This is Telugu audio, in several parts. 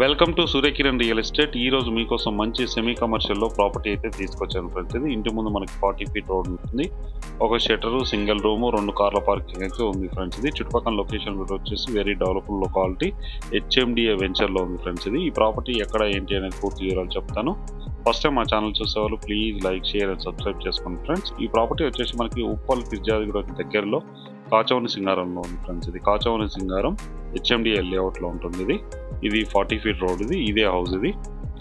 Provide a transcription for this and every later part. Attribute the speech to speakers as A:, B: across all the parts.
A: Welcome to Surya Kiran real estate. ఈ రోజు మీకోసం మంచి సెమీ కమర్షియల్లో ప్రాపర్టీ అయితే తీసుకొచ్చాను ఫ్రెండ్స్. ఇది ఇంటి ముందు మనకి 40 ఫీట్ రోడ్ ఉంటుంది. ఒక షట్టరు, సింగిల్ రూము, 2 కార్ల పార్కింగ్ అయితే ఉంది ఫ్రెండ్స్. ఇది చుట్టుపక్కల లొకేషన్ వచ్చేసి వెరీ డెవలప్డ్ లొకాలిటీ, HMDA వెంచర్లో ఉంది ఫ్రెండ్స్. ఇది ఈ ప్రాపర్టీ ఎక్కడ ఏంటి అనేది పూర్తి వివరాలు చెప్తాను. ఫస్ట్ టైం మా ఛానల్ చూసేవాళ్ళు please like, share and subscribe చేసుకోండి ఫ్రెండ్స్. ఈ ప్రాపర్టీ వచ్చేసి మనకి ఉప్పల్ ఫిర్జాదిగూడ దగ్గరలో కాచవని సింగారంలో ఉంది ఫ్రెండ్స్. ఇది కాచవని సింగారం HMDA లేఅవుట్లో ఉంటుంది. ఇది 40 ఫీట్ రోడ్. ఇదే హౌస్. ఇది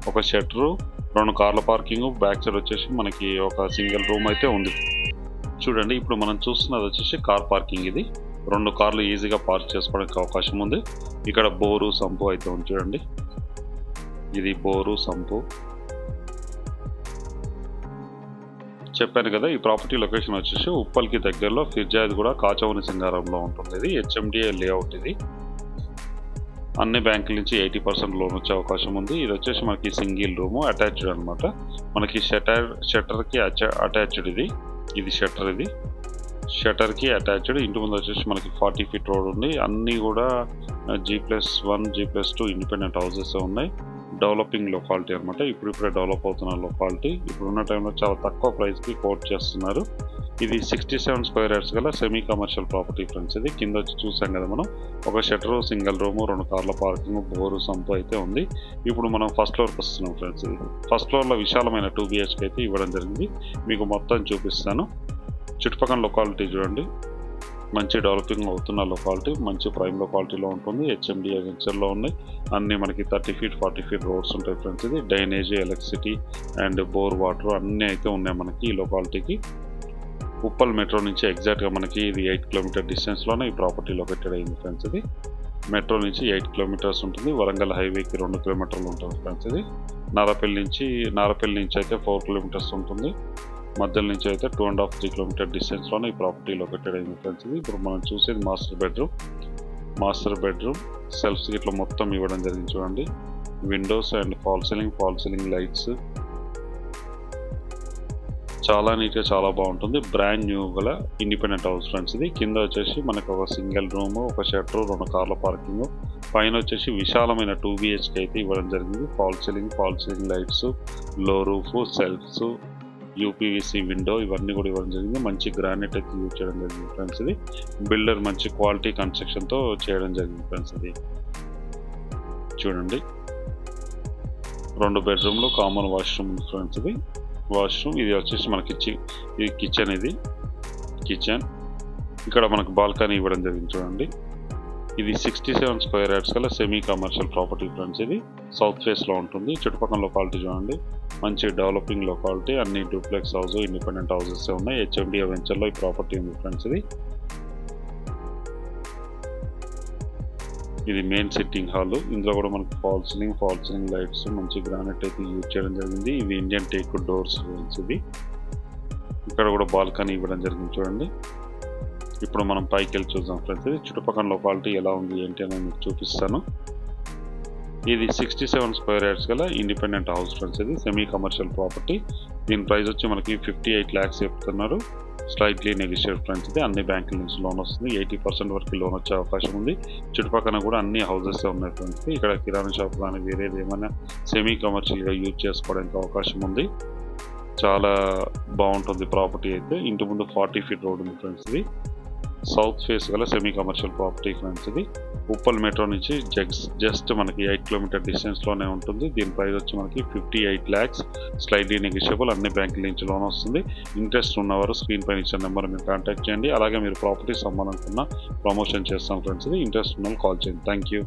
A: ఒక షట్టరు, 2 కార్ల పార్కింగ్, బ్యాక్ సైడ్ వచ్చేసి మనకి ఒక సింగిల్ రూమ్ అయితే ఉంది. చూడండి, ఇప్పుడు మనం చూస్తున్నది వచ్చేసి కార్ పార్కింగ్. ఇది 2 కార్లు ఈజీగా పార్క్ చేసుకోవడానికి అవకాశం ఉంది. ఇక్కడ బోరు, సంపు అయితే ఉంది. చూడండి, ఇది బోరు, సంపు. చెప్పాను కదా, ఈ ప్రాపర్టీ లొకేషన్ వచ్చేసి ఉప్పల్కి దగ్గరలో ఫిర్జాదిగూడ కాచవని సింగారంలో ఉంటుంది. ఇది HMDA లేఅవుట్. ఇది అన్ని బ్యాంకుల నుంచి 80% లోన్ వచ్చే అవకాశం ఉంది. ఇది వచ్చేసి మనకి సింగిల్ రూము, అటాచ్డ్ అనమాట. మనకి షట్టర్కి అటాచ్డ్. ఇది షట్టర్. ఇది షట్టర్కి అటాచ్డ్. ఇంటి ముందు వచ్చేసి మనకి 40 ఫీట్ రోడ్ ఉంది. అన్నీ కూడా G+1, G+2 ఇండిపెండెంట్ హౌసెస్ ఉన్నాయి. డెవలపింగ్ లొకాలిటీ అనమాట. ఇప్పుడిప్పుడే డెవలప్ అవుతున్న లొకాలిటీ. ఇప్పుడున్న టైంలో చాలా తక్కువ ప్రైస్కి కోట్ చేస్తున్నారు. ఇది 67 స్క్వేర్ యార్డ్స్ గల సెమీ కమర్షియల్ ప్రాపర్టీ ఫ్రెండ్స్. ఇది కింద వచ్చి చూసాం కదా మనం, ఒక షట్టరు, సింగిల్ రూము, 2 కార్ల పార్కింగ్, బోరు, సంపు అయితే ఉంది. ఇప్పుడు మనం ఫస్ట్ ఫ్లోర్కి వస్తున్నాం ఫ్రెండ్స్. ఇది ఫస్ట్ ఫ్లోర్లో విశాలమైన 2 BHK అయితే ఇవ్వడం జరిగింది. మీకు మొత్తం చూపిస్తాను. చుట్టుపక్కల లొకాలిటీ చూడండి, మంచి డెవలపింగ్ అవుతున్న లొకాలిటీ, మంచి ప్రైమ్ లొకాలిటీలో ఉంటుంది. HMDA వెంచర్లో ఉన్నాయి. అన్నీ మనకి 30 ఫీట్ 40 ఫీట్ రోడ్స్ ఉంటాయి ఫ్రెండ్స్. ఇది drainage, electricity and bore water అన్నీ అయితే ఉన్నాయి మనకి ఈ లొకాలిటీకి. ఉప్పల్ మెట్రో నుంచి ఎగ్జాక్ట్గా మనకి ఇది 8 కిలోమీటర్ డిస్టెన్స్లోనే ఈ ప్రాపర్టీ లొకేటెడ్ అయింది ఫ్రెండ్స్. ఇది మెట్రో నుంచి 8 కిలోమీటర్స్ ఉంటుంది. వరంగల్ హైవేకి 2 కిలోమీటర్లు ఉంటుంది ఫ్రెండ్స్. ఇది నారపల్లి నుంచి అయితే 4 కిలోమీటర్స్ ఉంటుంది. మధ్యలో నుంచి అయితే 2.5-3 కిలోమీటర్ డిస్టెన్స్లోనే ఈ ప్రాపర్టీ లొకేటెడ్ అయింది ఫ్రెండ్స్. ఇది ఇప్పుడు మనం చూసేది మాస్టర్ బెడ్రూమ్. సెల్ఫ్స్ ఇట్లా మొత్తం ఇవ్వడం జరిగింది. చూడండి, Windows and fall ceiling lights, చాలా నీట్గా, చాలా బాగుంటుంది. బ్రాండ్ న్యూ గల ఇండిపెండెంట్ హౌస్ ఫ్రెండ్స్. ఇది కింద వచ్చేసి మనకు ఒక సింగిల్ రూము, ఒక షట్టరు, 2 కార్ల పార్కింగ్, పైన వచ్చేసి విశాలమైన 2 BHK అయితే ఇవ్వడం జరిగింది. ఫాల్ సీలింగ్ లైట్స్, లో రూఫ్, సెల్ఫ్స్, UPVC విండో ఇవన్నీ కూడా ఇవ్వడం జరిగింది. మంచి గ్రానైట్ అయితే యూజ్ చేయడం జరిగింది ఫ్రెండ్స్. ఇది బిల్డర్ మంచి క్వాలిటీ కన్స్ట్రక్షన్తో చేయడం జరిగింది ఫ్రెండ్స్. ఇది చూడండి, 2 బెడ్రూమ్లు, కామన్ వాష్రూమ్ ఉంది ఫ్రెండ్స్. ఇది వాష్రూమ్. ఇది వచ్చేసి మనకి ఇది కిచెన్. ఇక్కడ మనకు బాల్కనీ ఇవ్వడం జరిగింది. చూడండి, ఇది 67 స్క్వేర్ యార్డ్స్ గల సెమీ కమర్షియల్ ప్రాపర్టీ ఫ్రెండ్స్. ఇది సౌత్ ఫేస్లో ఉంటుంది. చుట్టుపక్కల లొకాలిటీ చూడండి, మంచి డెవలపింగ్ లొకాలిటీ. అన్ని డూప్లెక్స్ హౌస్, ఇండిపెండెంట్ హౌసెస్ ఉన్నాయి. HMDA వెంచర్లో ఈ ప్రాపర్టీ ఉంది ఫ్రెండ్స్. ఇది మెయిన్ సిట్టింగ్ హాల్. ఇందులో కూడా మనకి ఫాల్ సీలింగ్ లైట్స్, మంచి గ్రానైట్ అయితే యూజ్ చేయడం జరిగింది. ఇది ఇండియన్ టేక్ డోర్స్ ఫ్రెండ్స్. ఇది ఇక్కడ కూడా బాల్కనీ ఇవ్వడం జరిగింది. చూడండి, ఇప్పుడు మనం పైకి వెళ్ళి చూద్దాం ఫ్రెండ్స్. ఇది చుట్టుపక్కల లొకాలిటీ ఎలా ఉంది ఏంటి అని మీకు చూపిస్తాను. ఇది 67 స్క్వేర్ యార్డ్స్ గల ఇండిపెండెంట్ హౌస్ ఫ్రెండ్స్. ఇది సెమీ కమర్షియల్ ప్రాపర్టీ. దీని ప్రైస్ వచ్చి మనకి 58 lakhs చెప్తున్నారు. Slightly negotiate friends. ఇది అన్ని బ్యాంకుల నుంచి లోన్ వస్తుంది. 80% వరకు లోన్ వచ్చే అవకాశం ఉంది. చుట్టుపక్కల కూడా అన్ని హౌసెస్ ఉన్నాయి ఫ్రెండ్స్. ఇక్కడ కిరాణా షాప్ కానీ వేరేది ఏమైనా సెమీ కమర్షియల్గా యూజ్ చేసుకోవడానికి అవకాశం ఉంది. చాలా బాగుంటుంది ప్రాపర్టీ అయితే. ఇంటి ముందు 40 ఫీట్ రోడ్ ఉంది ఫ్రెండ్స్. ఇది సౌత్ ఫేస్ గల సెమీ కమర్షియల్ ప్రాపర్టీ ఫ్రెండ్స్. ఇది ఉప్పల్ మెట్రో నుంచి జస్ట్ మనకి 8 కిలోమీటర్ డిస్టెన్స్లోనే ఉంటుంది. దీని ప్రైస్ వచ్చి మనకి 58 lakhs, స్లైడ్లీ నెగిషియబుల్. అన్ని బ్యాంకుల నుంచి లోన్ వస్తుంది. ఇంట్రెస్ట్ ఉన్నవారు స్క్రీన్ పైన ఇచ్చిన నెంబర్ మీరు కాంటాక్ట్ చేయండి. అలాగే మీరు ప్రాపర్టీ సంబంధించిన ప్రమోషన్ చేస్తాం ఫ్రెండ్స్. ఇది ఇంట్రెస్ట్ ఉన్న వాళ్ళు కాల్ చేయండి. Thank you.